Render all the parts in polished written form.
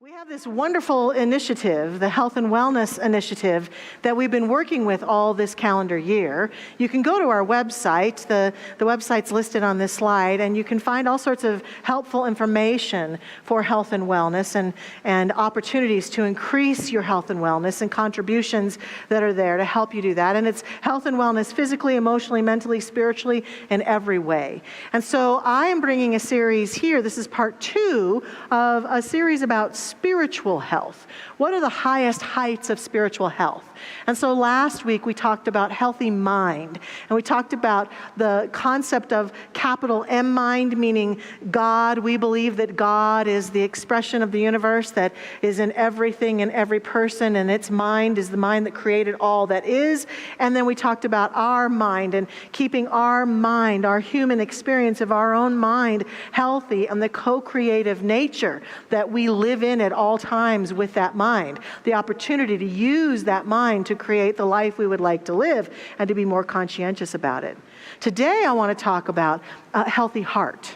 We have this wonderful initiative, the Health and Wellness Initiative, that we've been working with all this calendar year. You can go to our website, the website's listed on this slide, and you can find all sorts of helpful information for health and wellness and opportunities to increase your health and wellness and contributions that are there to help you do that. And it's health and wellness physically, emotionally, mentally, spiritually, in every way. And so I am bringing a series here. This is part 2 of a series about spiritual health. What are the highest heights of spiritual health? And so last week we talked about healthy mind, and we talked about the concept of capital M mind, meaning God. We believe that God is the expression of the universe that is in everything and every person, and its mind is the mind that created all that is. And then we talked about our mind and keeping our mind, our human experience of our own mind, healthy, and the co-creative nature that we live in at all times with that mind. The opportunity to use that mind to create the life we would like to live and to be more conscientious about it. Today I want to talk about a healthy heart.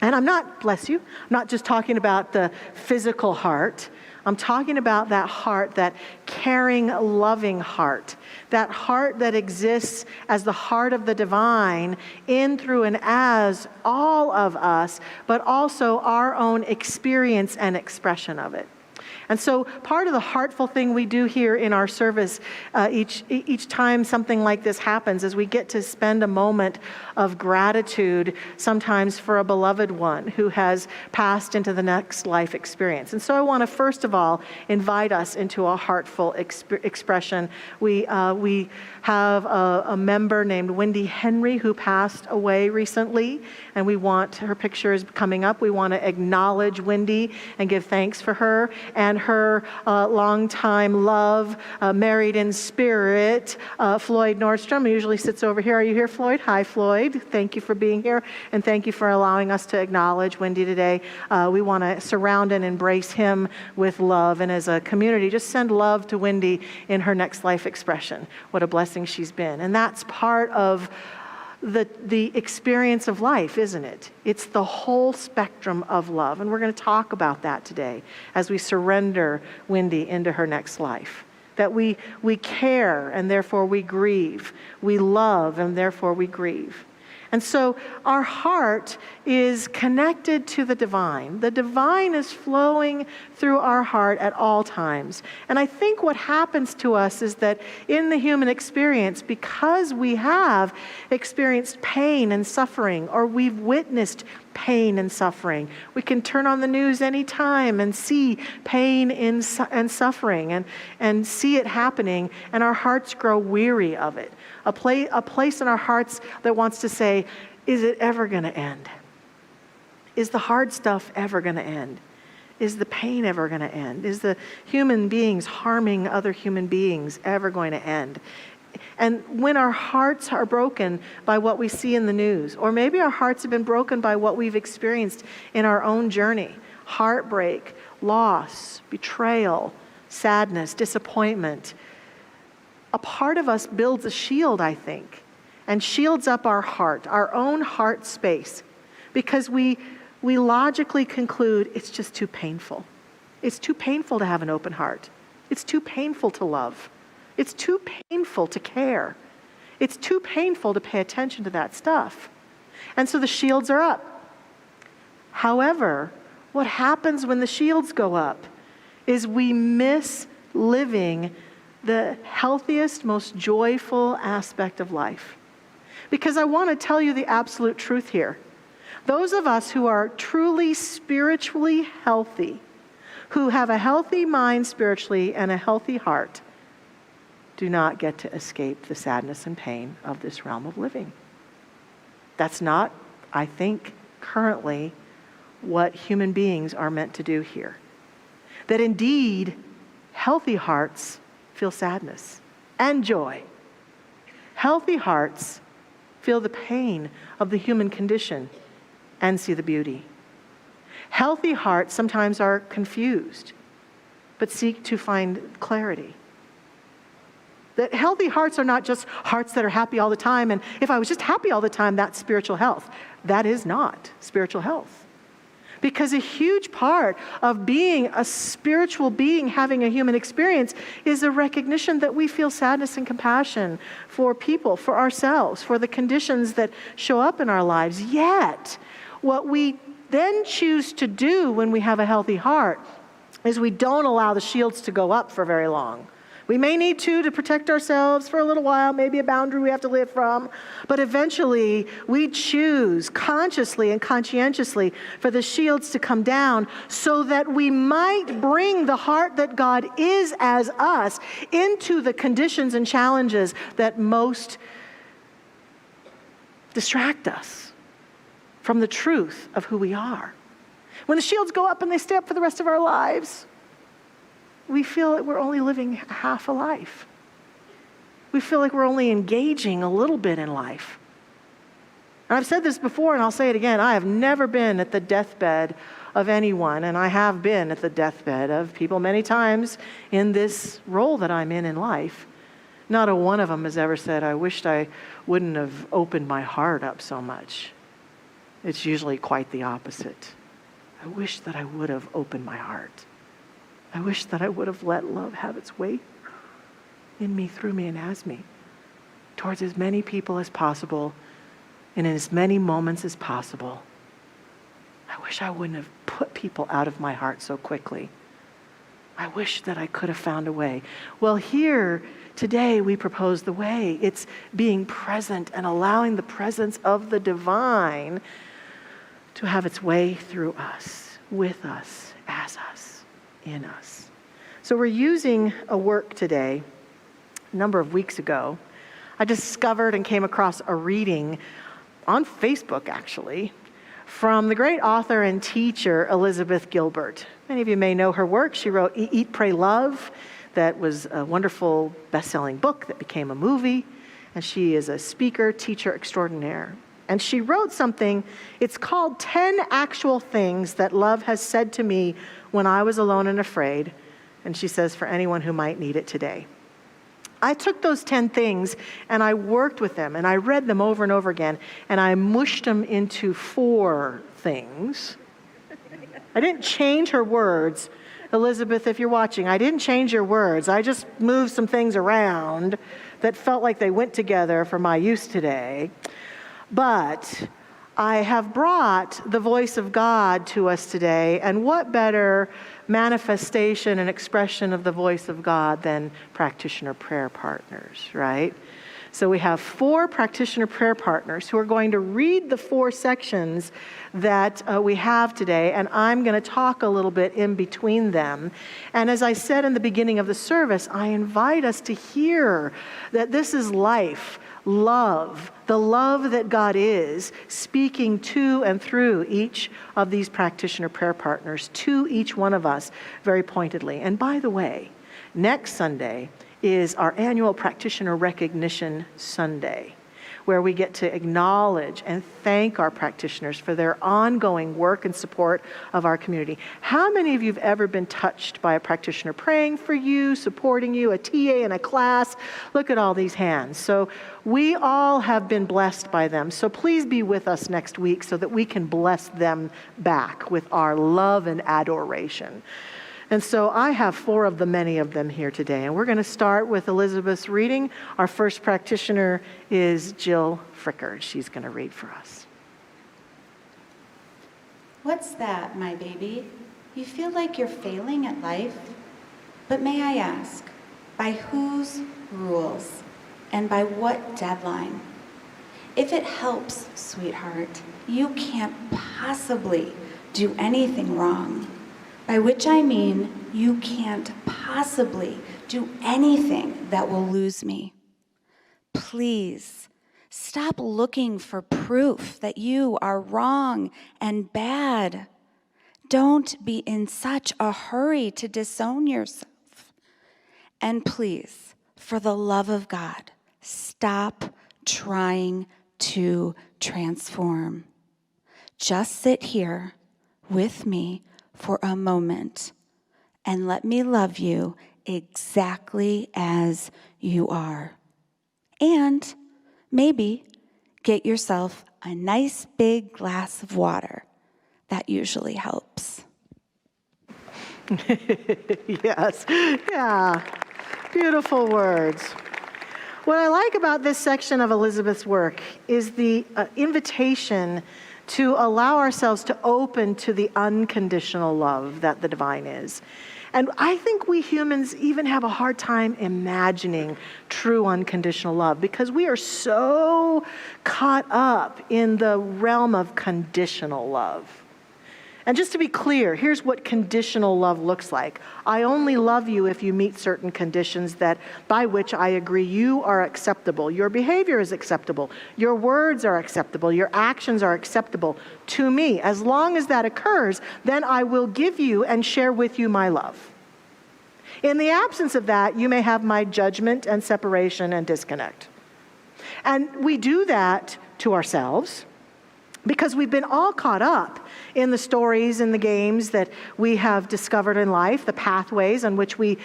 And I'm not, bless you, I'm not just talking about the physical heart. I'm talking about that heart, that caring, loving heart. That heart that exists as the heart of the divine in, through, and as all of us, but also our own experience and expression of it. And so part of the heartful thing we do here in our service each time something like this happens is we get to spend a moment of gratitude, sometimes for a beloved one who has passed into the next life experience. And so I want to first of all invite us into a heartful expression. We have a member named Wendy Henry who passed away recently, and we want, her picture is coming up, we want to acknowledge Wendy and give thanks for her and her longtime love, married in spirit, Floyd Nordstrom, who usually sits over here. Are you here, Floyd? Hi, Floyd. Thank you for being here, and thank you for allowing us to acknowledge Wendy today. We want to surround and embrace him with love, and as a community, just send love to Wendy in her next life expression. What a blessing she's been. And that's part of the experience of life, isn't it? It's the whole spectrum of love. And we're going to talk about that today as we surrender Wendy into her next life. That we care and therefore we grieve. We love and therefore we grieve. And so our heart is connected to the divine. The divine is flowing through our heart at all times. And I think what happens to us is that in the human experience, because we have experienced pain and suffering, or we've witnessed pain and suffering, we can turn on the news anytime and see pain and suffering and see it happening, and our hearts grow weary of it. A place in our hearts that wants to say, is it ever going to end? Is the hard stuff ever going to end? Is the pain ever going to end? Is the human beings harming other human beings ever going to end? And when our hearts are broken by what we see in the news, or maybe our hearts have been broken by what we've experienced in our own journey, heartbreak, loss, betrayal, sadness, disappointment, a part of us builds a shield, I think, and shields up our heart, our own heart space, because we logically conclude it's just too painful. It's too painful to have an open heart. It's too painful to love. It's too painful to care. It's too painful to pay attention to that stuff. And so the shields are up. However, what happens when the shields go up is we miss living the healthiest, most joyful aspect of life. Because I want to tell you the absolute truth here. Those of us who are truly spiritually healthy, who have a healthy mind spiritually and a healthy heart, do not get to escape the sadness and pain of this realm of living. That's not, I think, currently what human beings are meant to do here. That indeed, healthy hearts feel sadness and joy. Healthy hearts feel the pain of the human condition and see the beauty. Healthy hearts sometimes are confused, but seek to find clarity. That healthy hearts are not just hearts that are happy all the time, and if I was just happy all the time, that's spiritual health. That is not spiritual health. Because a huge part of being a spiritual being, having a human experience, is a recognition that we feel sadness and compassion for people, for ourselves, for the conditions that show up in our lives. Yet, what we then choose to do when we have a healthy heart is we don't allow the shields to go up for very long. We may need to protect ourselves for a little while, maybe a boundary we have to live from, but eventually we choose consciously and conscientiously for the shields to come down so that we might bring the heart that God is as us into the conditions and challenges that most distract us from the truth of who we are. When the shields go up and they stay up for the rest of our lives, we feel that we're only living half a life. We feel like we're only engaging a little bit in life. And I've said this before, and I'll say it again. I have never been at the deathbed of anyone, and I have been at the deathbed of people many times in this role that I'm in life. Not a one of them has ever said, I wished I wouldn't have opened my heart up so much. It's usually quite the opposite. I wish that I would have opened my heart. I wish that I would have let love have its way in me, through me, and as me, towards as many people as possible, and in as many moments as possible. I wish I wouldn't have put people out of my heart so quickly. I wish that I could have found a way. Well, here today we propose the way. It's being present and allowing the presence of the divine to have its way through us, with us, as us, in us. So we're using a work today. A number of weeks ago, I discovered and came across a reading on Facebook, actually, from the great author and teacher Elizabeth Gilbert. Many of you may know her work. She wrote Eat, Pray, Love. That was a wonderful best-selling book that became a movie. And she is a speaker, teacher extraordinaire. And she wrote something, it's called 10 Actual Things That Love Has Said to Me When I Was Alone and Afraid. And she says, for anyone who might need it today. I took those 10 things and I worked with them and I read them over and over again and I mushed them into 4 things. I didn't change her words. Elizabeth, if you're watching, I didn't change your words. I just moved some things around that felt like they went together for my use today. But I have brought the voice of God to us today, and what better manifestation and expression of the voice of God than practitioner prayer partners, right? So we have 4 practitioner prayer partners who are going to read the 4 sections that we have today, and I'm going to talk a little bit in between them. And as I said in the beginning of the service, I invite us to hear that this is life. Love, the love that God is, speaking to and through each of these practitioner prayer partners, to each one of us very pointedly. And by the way, next Sunday is our annual Practitioner Recognition Sunday, where we get to acknowledge and thank our practitioners for their ongoing work and support of our community. How many of you have ever been touched by a practitioner praying for you, supporting you, a TA in a class? Look at all these hands. So we all have been blessed by them. So please be with us next week so that we can bless them back with our love and adoration. And so I have 4 of the many of them here today. And we're going to start with Elizabeth's reading. Our first practitioner is Jill Frickard. She's going to read for us. What's that, my baby? You feel like you're failing at life? But may I ask, by whose rules and by what deadline? If it helps, sweetheart, you can't possibly do anything wrong. By which I mean, you can't possibly do anything that will lose me. Please, stop looking for proof that you are wrong and bad. Don't be in such a hurry to disown yourself. And please, for the love of God, stop trying to transform. Just sit here with me for a moment and let me love you exactly as you are. And maybe get yourself a nice big glass of water, that usually helps. Yes. Yeah. Beautiful words. What I like about this section of Elizabeth's work is the invitation to allow ourselves to open to the unconditional love that the divine is. And I think we humans even have a hard time imagining true unconditional love because we are so caught up in the realm of conditional love. And just to be clear, here's what conditional love looks like. I only love you if you meet certain conditions that by which I agree you are acceptable. Your behavior is acceptable. Your words are acceptable. Your actions are acceptable to me. As long as that occurs, then I will give you and share with you my love. In the absence of that, you may have my judgment and separation and disconnect. And we do that to ourselves because we've been all caught up in the stories and the games that we have discovered in life, the pathways on which we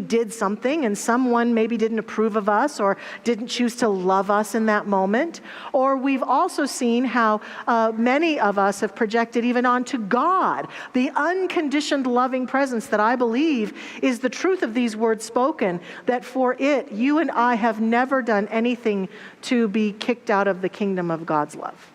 did something and someone maybe didn't approve of us or didn't choose to love us in that moment. Or we've also seen how many of us have projected even onto God the unconditioned loving presence that I believe is the truth of these words spoken, that for it, you and I have never done anything to be kicked out of the kingdom of God's love.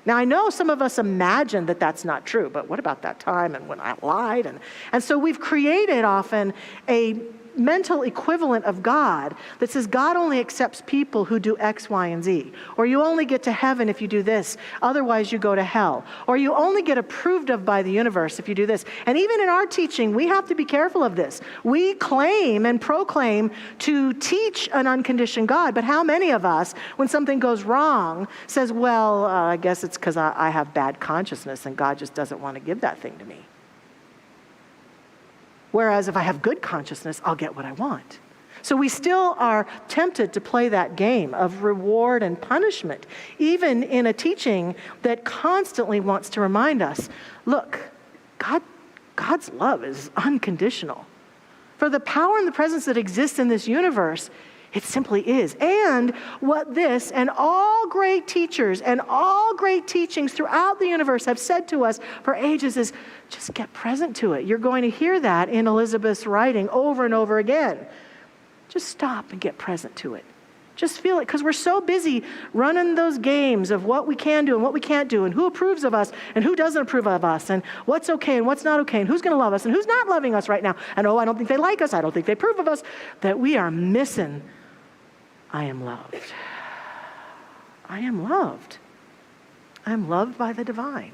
Now, I know some of us imagine that that's not true, but what about that time and when I lied? And so we've created often a mental equivalent of God that says God only accepts people who do X, Y, and Z. Or you only get to heaven if you do this, otherwise you go to hell. Or you only get approved of by the universe if you do this. And even in our teaching, we have to be careful of this. We claim and proclaim to teach an unconditioned God, but how many of us, when something goes wrong, says, well, I guess it's because I have bad consciousness and God just doesn't want to give that thing to me. Whereas if I have good consciousness, I'll get what I want. So we still are tempted to play that game of reward and punishment, even in a teaching that constantly wants to remind us, look, God's love is unconditional. For the power and the presence that exists in this universe, it simply is. And what this and all great teachers and all great teachings throughout the universe have said to us for ages is just get present to it. You're going to hear that in Elizabeth's writing over and over again. Just stop and get present to it. Just feel it, because we're so busy running those games of what we can do and what we can't do and who approves of us and who doesn't approve of us and what's okay and what's not okay and who's going to love us and who's not loving us right now. And I don't think they like us. I don't think they approve of us. That we are missing I am loved. I am loved. I am loved by the divine.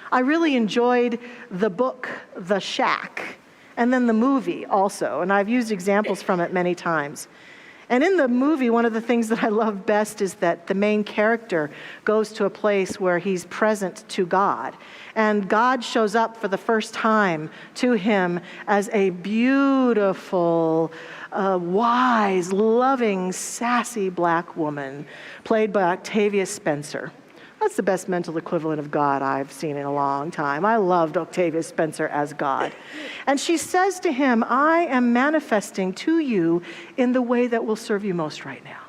I really enjoyed the book, The Shack, and then the movie also, and I've used examples from it many times. And in the movie, one of the things that I love best is that the main character goes to a place where he's present to God. And God shows up for the first time to him as a beautiful, wise, loving, sassy black woman played by Octavia Spencer. That's the best mental equivalent of God I've seen in a long time. I loved Octavia Spencer as God. And she says to him, I am manifesting to you in the way that will serve you most right now.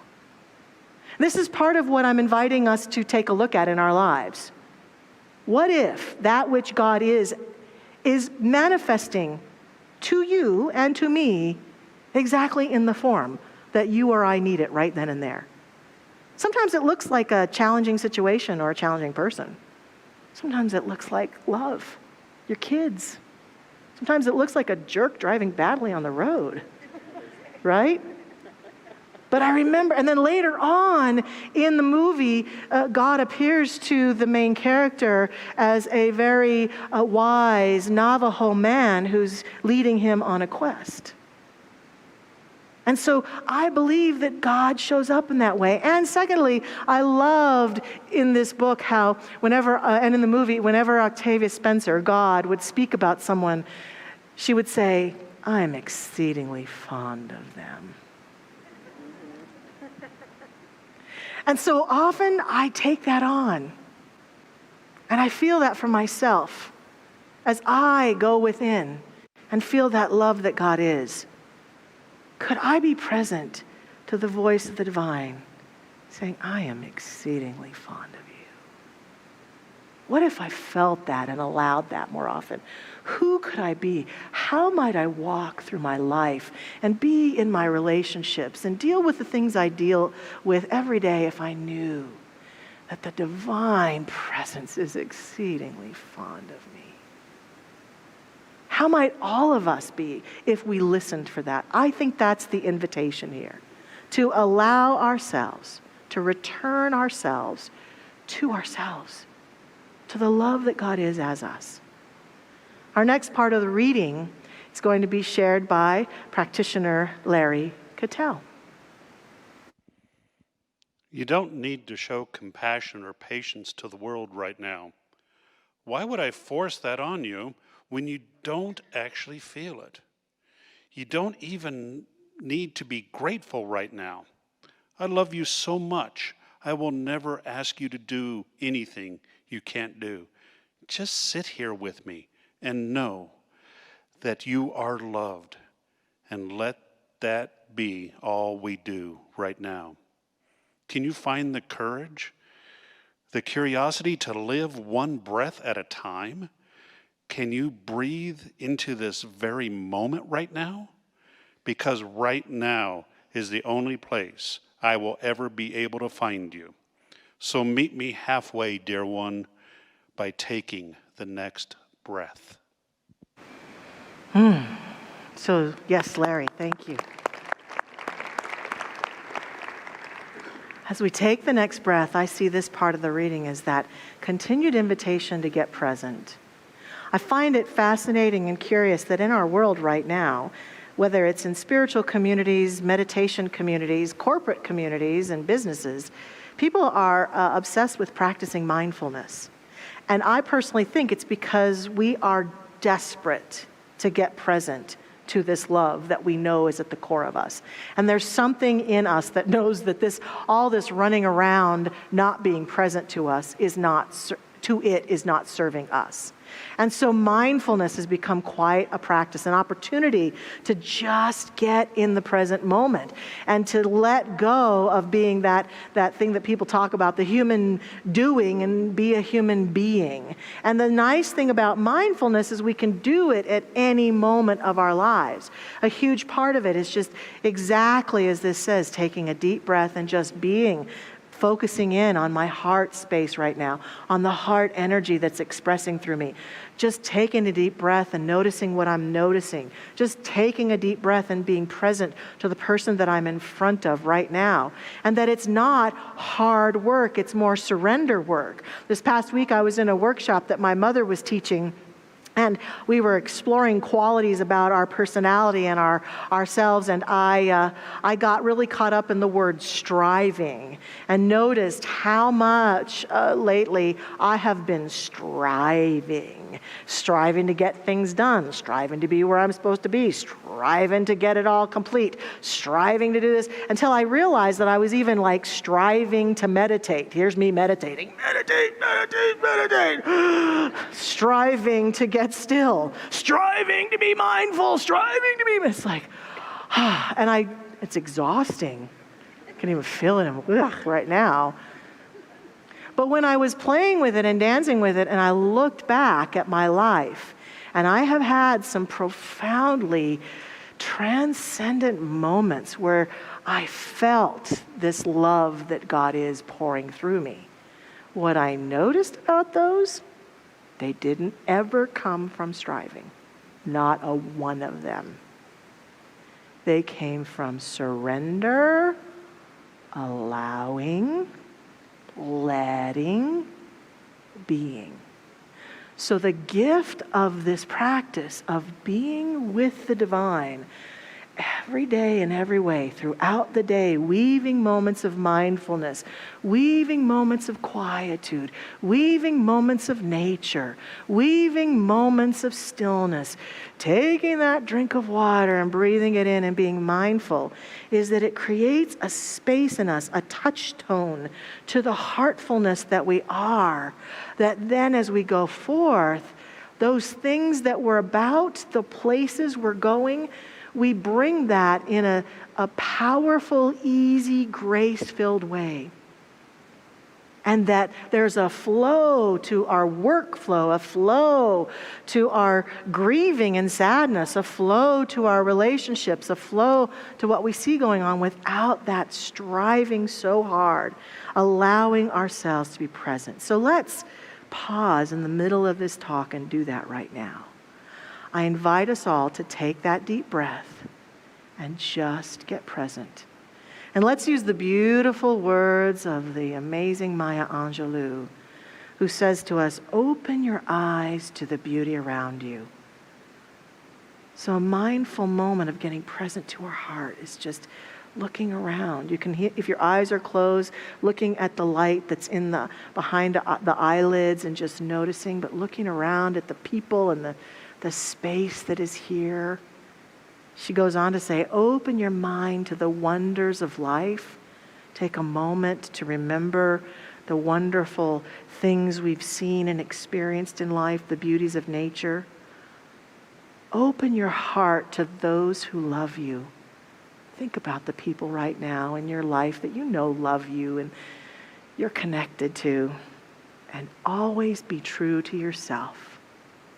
This is part of what I'm inviting us to take a look at in our lives. What if that which God is manifesting to you and to me exactly in the form that you or I need it right then and there? Sometimes it looks like a challenging situation or a challenging person. Sometimes it looks like love, your kids. Sometimes it looks like a jerk driving badly on the road, right? But I remember, and then later on in the movie, God appears to the main character as a very wise Navajo man who's leading him on a quest. And so I believe that God shows up in that way. And secondly, I loved in this book how whenever, and in the movie, whenever Octavia Spencer, God, would speak about someone, she would say, I'm exceedingly fond of them. And so often I take that on. And I feel that for myself as I go within and feel that love that God is. Could I be present to the voice of the divine saying, I am exceedingly fond of you? What if I felt that and allowed that more often? Who could I be? How might I walk through my life and be in my relationships and deal with the things I deal with every day if I knew that the divine presence is exceedingly fond of me? How might all of us be if we listened for that? I think that's the invitation here, to allow ourselves, to return ourselves to ourselves, to the love that God is as us. Our next part of the reading is going to be shared by practitioner Larry Cattell. You don't need to show compassion or patience to the world right now. Why would I force that on you when you don't actually feel it? You don't even need to be grateful right now. I love you so much. I will never ask you to do anything you can't do. Just sit here with me and know that you are loved, and let that be all we do right now. Can you find the courage, the curiosity to live one breath at a time? Can you breathe into this very moment right now? Because right now is the only place I will ever be able to find you. So meet me halfway, dear one, by taking the next breath. So, yes, Larry, thank you. As we take the next breath, I see this part of the reading as that continued invitation to get present. I find it fascinating and curious that in our world right now, whether it's in spiritual communities, meditation communities, corporate communities, and businesses, people are obsessed with practicing mindfulness. And I personally think it's because we are desperate to get present to this love that we know is at the core of us. And there's something in us that knows that all this running around not being present to us is not serving us. And so mindfulness has become quite a practice, an opportunity to just get in the present moment and to let go of being that thing that people talk about, the human doing, and be a human being. And the nice thing about mindfulness is we can do it at any moment of our lives. A huge part of it is just exactly as this says, taking a deep breath and just being, focusing in on my heart space right now, on the heart energy that's expressing through me. Just taking a deep breath and noticing what I'm noticing. Just taking a deep breath and being present to the person that I'm in front of right now. And that it's not hard work, it's more surrender work. This past week I was in a workshop that my mother was teaching, and we were exploring qualities about our personality and ourselves, and I got really caught up in the word striving and noticed how much lately I have been striving to get things done, striving to be where I'm supposed to be, striving to get it all complete, striving to do this, until I realized that I was even like striving to meditate. Here's me meditating, meditate, striving to get still, striving to be mindful, striving to be, it's like, and it's exhausting. I can't even feel it right now. But when I was playing with it and dancing with it, and I looked back at my life, and I have had some profoundly transcendent moments where I felt this love that God is pouring through me. What I noticed about those, they didn't ever come from striving. Not a one of them. They came from surrender, allowing, letting, being. So the gift of this practice of being with the divine every day in every way, throughout the day, weaving moments of mindfulness, weaving moments of quietude, weaving moments of nature, weaving moments of stillness, taking that drink of water and breathing it in and being mindful, is that it creates a space in us, a touchstone to the heartfulness that we are, that then as we go forth, those things that we're about, the places we're going, we bring that in a powerful, easy, grace-filled way. And that there's a flow to our workflow, a flow to our grieving and sadness, a flow to our relationships, a flow to what we see going on without that striving so hard, allowing ourselves to be present. So let's pause in the middle of this talk and do that right now. I invite us all to take that deep breath and just get present. And let's use the beautiful words of the amazing Maya Angelou, who says to us, open your eyes to the beauty around you. So a mindful moment of getting present to our heart is just looking around. You can, if your eyes are closed, looking at the light that's behind the eyelids and just noticing, but looking around at the people and the space that is here. She goes on to say, open your mind to the wonders of life. Take a moment to remember the wonderful things we've seen and experienced in life, the beauties of nature. Open your heart to those who love you. Think about the people right now in your life that you know love you and you're connected to. And always be true to yourself.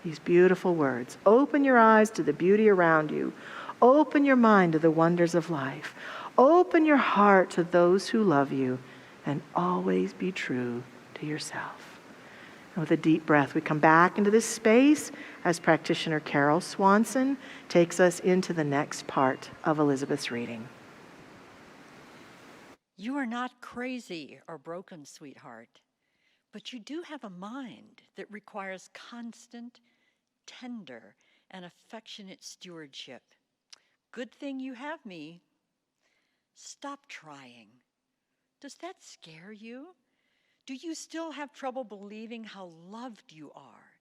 These beautiful words. Open your eyes to the beauty around you. Open your mind to the wonders of life. Open your heart to those who love you, and always be true to yourself. And with a deep breath, we come back into this space as practitioner Carol Swanson takes us into the next part of Elizabeth's reading. You are not crazy or broken, sweetheart, but you do have a mind that requires constant, tender, and affectionate stewardship. Good thing you have me. Stop trying. Does that scare you? Do you still have trouble believing how loved you are,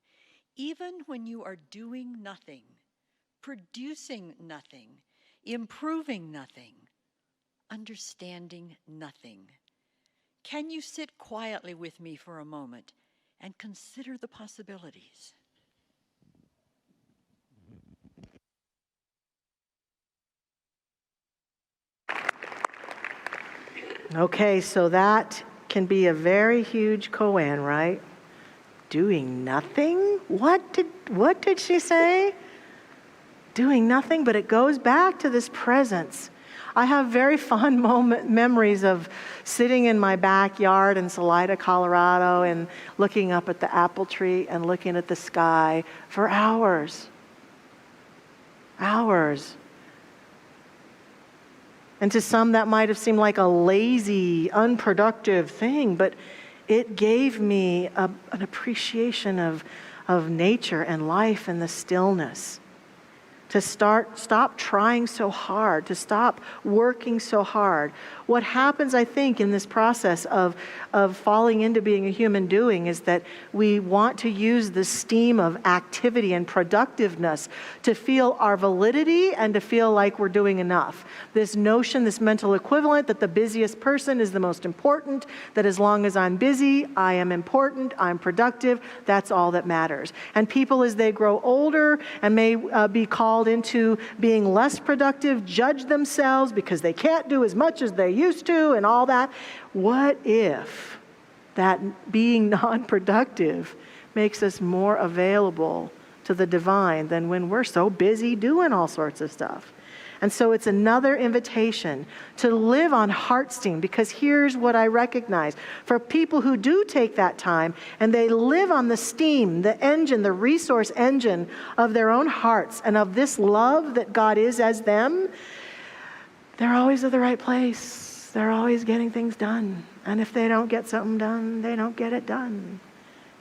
even when you are doing nothing, producing nothing, improving nothing, understanding nothing? Can you sit quietly with me for a moment and consider the possibilities? Okay, so that can be a very huge koan, right? Doing nothing? What did she say? Doing nothing, but it goes back to this presence. I have very fond memories of sitting in my backyard in Salida, Colorado, and looking up at the apple tree and looking at the sky for hours. Hours. And to some that might have seemed like a lazy, unproductive thing, but it gave me an appreciation of nature and life and the stillness. To stop trying so hard, to stop working so hard. What happens, I think, in this process of falling into being a human doing is that we want to use the steam of activity and productiveness to feel our validity and to feel like we're doing enough. This notion, this mental equivalent that the busiest person is the most important, that as long as I'm busy, I am important, I'm productive, that's all that matters. And people, as they grow older and may be called into being less productive, judge themselves because they can't do as much as they used to and all that. What if that being non-productive makes us more available to the divine than when we're so busy doing all sorts of stuff? And so it's another invitation to live on heart steam, because here's what I recognize. For people who do take that time and they live on the steam, the engine, the resource engine of their own hearts and of this love that God is as them, they're always at the right place. They're always getting things done. And if they don't get something done, they don't get it done.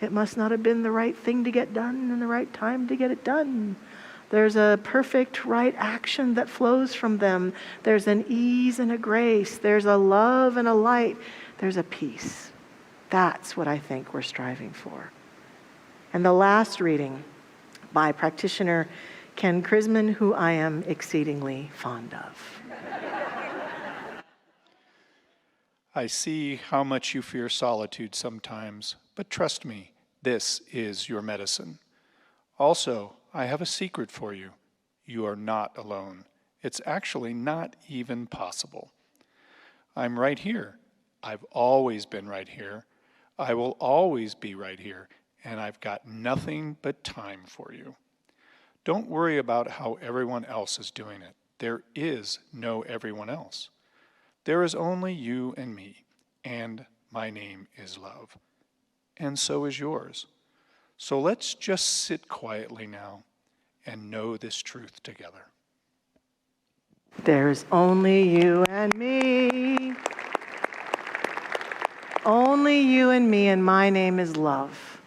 It must not have been the right thing to get done and the right time to get it done. There's a perfect right action that flows from them. There's an ease and a grace. There's a love and a light. There's a peace. That's what I think we're striving for. And the last reading by practitioner Ken Krisman, who I am exceedingly fond of. I see how much you fear solitude sometimes, but trust me, this is your medicine. Also, I have a secret for you. You are not alone. It's actually not even possible. I'm right here. I've always been right here. I will always be right here, and I've got nothing but time for you. Don't worry about how everyone else is doing it. There is no everyone else. There is only you and me, and my name is love. And so is yours. So let's just sit quietly now and know this truth together. There's only you and me. Only you and me, and my name is love.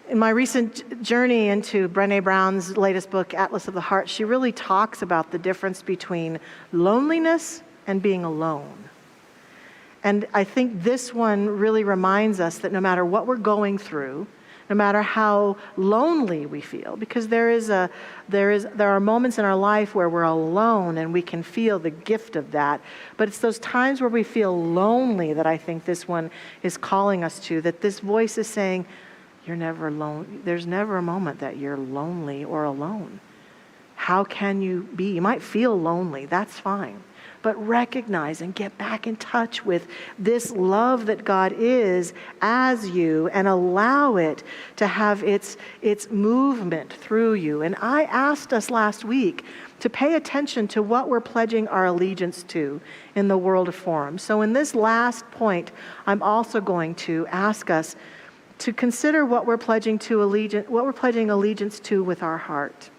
In my recent journey into Brené Brown's latest book, Atlas of the Heart, she really talks about the difference between loneliness and being alone. And I think this one really reminds us that no matter what we're going through, no matter how lonely we feel, because there are moments in our life where we're alone and we can feel the gift of that. But it's those times where we feel lonely that I think this one is calling us to, that this voice is saying, you're never alone. There's never a moment that you're lonely or alone. How can you be? You might feel lonely, that's fine. But recognize and get back in touch with this love that God is as you, and allow it to have its movement through you. And I asked us last week to pay attention to what we're pledging our allegiance to in the world of form. So in this last point, I'm also going to ask us to consider what we're pledging allegiance to with our heart.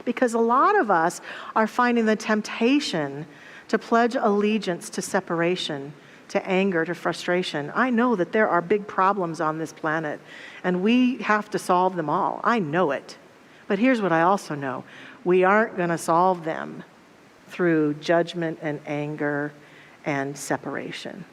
Because a lot of us are finding the temptation to pledge allegiance to separation, to anger, to frustration. I know that there are big problems on this planet, and we have to solve them all. I know it. But here's what I also know. We aren't going to solve them through judgment and anger and separation.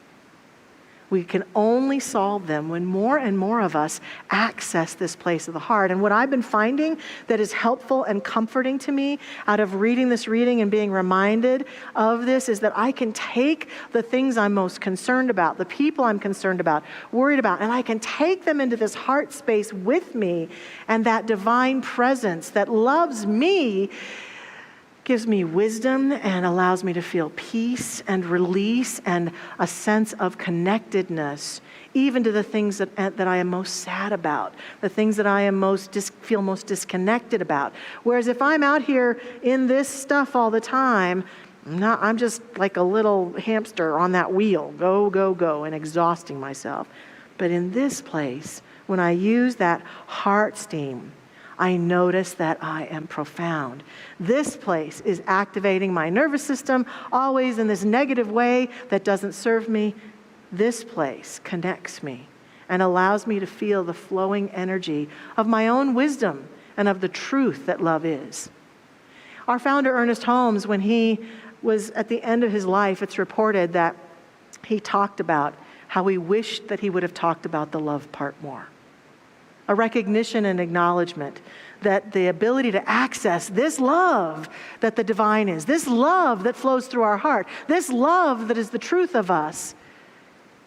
We can only solve them when more and more of us access this place of the heart. And what I've been finding that is helpful and comforting to me out of reading this reading and being reminded of this is that I can take the things I'm most concerned about, the people I'm concerned about, worried about, and I can take them into this heart space with me, and that divine presence that loves me gives me wisdom and allows me to feel peace and release and a sense of connectedness, even to the things that I am most sad about, the things that I am feel most disconnected about. Whereas if I'm out here in this stuff all the time, I'm just like a little hamster on that wheel, go, go, go, and exhausting myself. But in this place, when I use that heart steam, I notice that I am profound. This place is activating my nervous system, always in this negative way that doesn't serve me. This place connects me and allows me to feel the flowing energy of my own wisdom and of the truth that love is. Our founder, Ernest Holmes, when he was at the end of his life, it's reported that he talked about how he wished that he would have talked about the love part more. A recognition and acknowledgement that the ability to access this love that the divine is, this love that flows through our heart, this love that is the truth of us,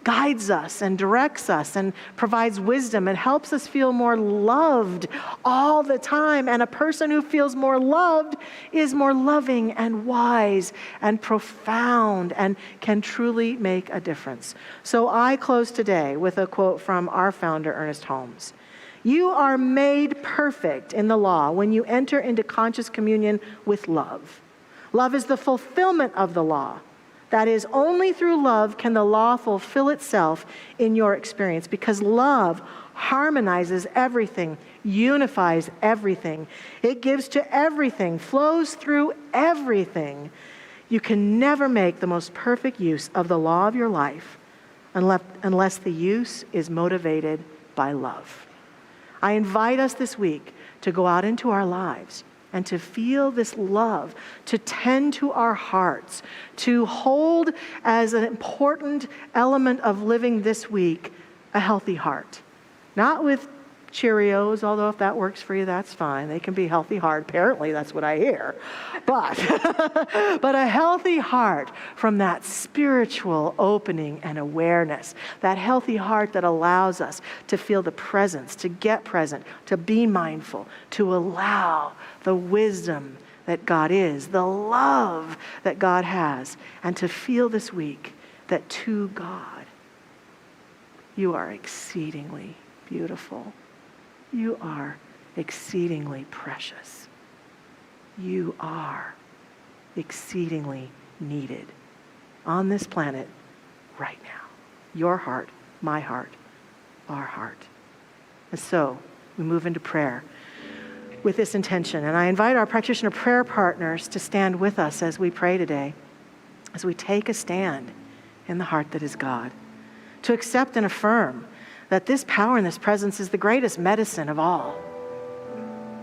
guides us and directs us and provides wisdom and helps us feel more loved all the time. And a person who feels more loved is more loving and wise and profound and can truly make a difference. So I close today with a quote from our founder, Ernest Holmes. You are made perfect in the law when you enter into conscious communion with love. Love is the fulfillment of the law. That is, only through love can the law fulfill itself in your experience, because love harmonizes everything, unifies everything. It gives to everything, flows through everything. You can never make the most perfect use of the law of your life unless the use is motivated by love. I invite us this week to go out into our lives and to feel this love, to tend to our hearts, to hold as an important element of living this week a healthy heart. Not with Cheerios, although if that works for you, that's fine. They can be healthy heart. Apparently, that's what I hear. But a healthy heart from that spiritual opening and awareness. That healthy heart that allows us to feel the presence, to get present, to be mindful, to allow the wisdom that God is, the love that God has, and to feel this week that to God, You are exceedingly beautiful. You are exceedingly precious. You are exceedingly needed on this planet right now. Your heart, my heart, our heart. And so we move into prayer with this intention. And I invite our practitioner prayer partners to stand with us as we pray today, as we take a stand in the heart that is God, to accept and affirm that this power and this presence is the greatest medicine of all,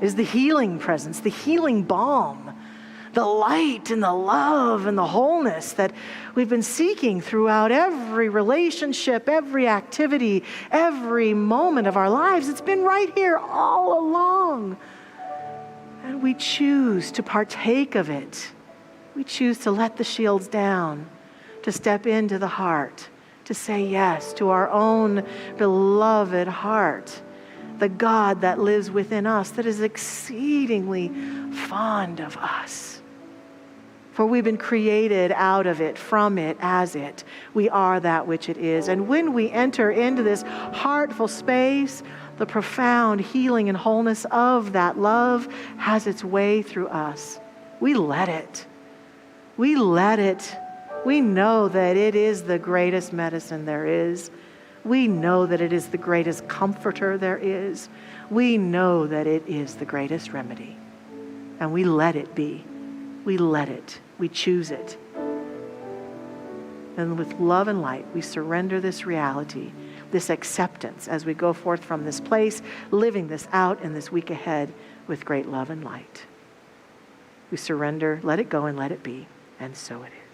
is the healing presence, the healing balm, the light and the love and the wholeness that we've been seeking throughout every relationship, every activity, every moment of our lives. It's been right here all along. And we choose to partake of it. We choose to let the shields down, to step into the heart, to say yes to our own beloved heart, the God that lives within us, that is exceedingly fond of us. For we've been created out of it, from it, as it. We are that which it is. And when we enter into this heartful space, the profound healing and wholeness of that love has its way through us. We let it. We let it. We know that it is the greatest medicine there is. We know that it is the greatest comforter there is. We know that it is the greatest remedy. And we let it be. We let it. We choose it. And with love and light, we surrender this reality, this acceptance as we go forth from this place, living this out in this week ahead with great love and light. We surrender, let it go, and let it be. And so it is.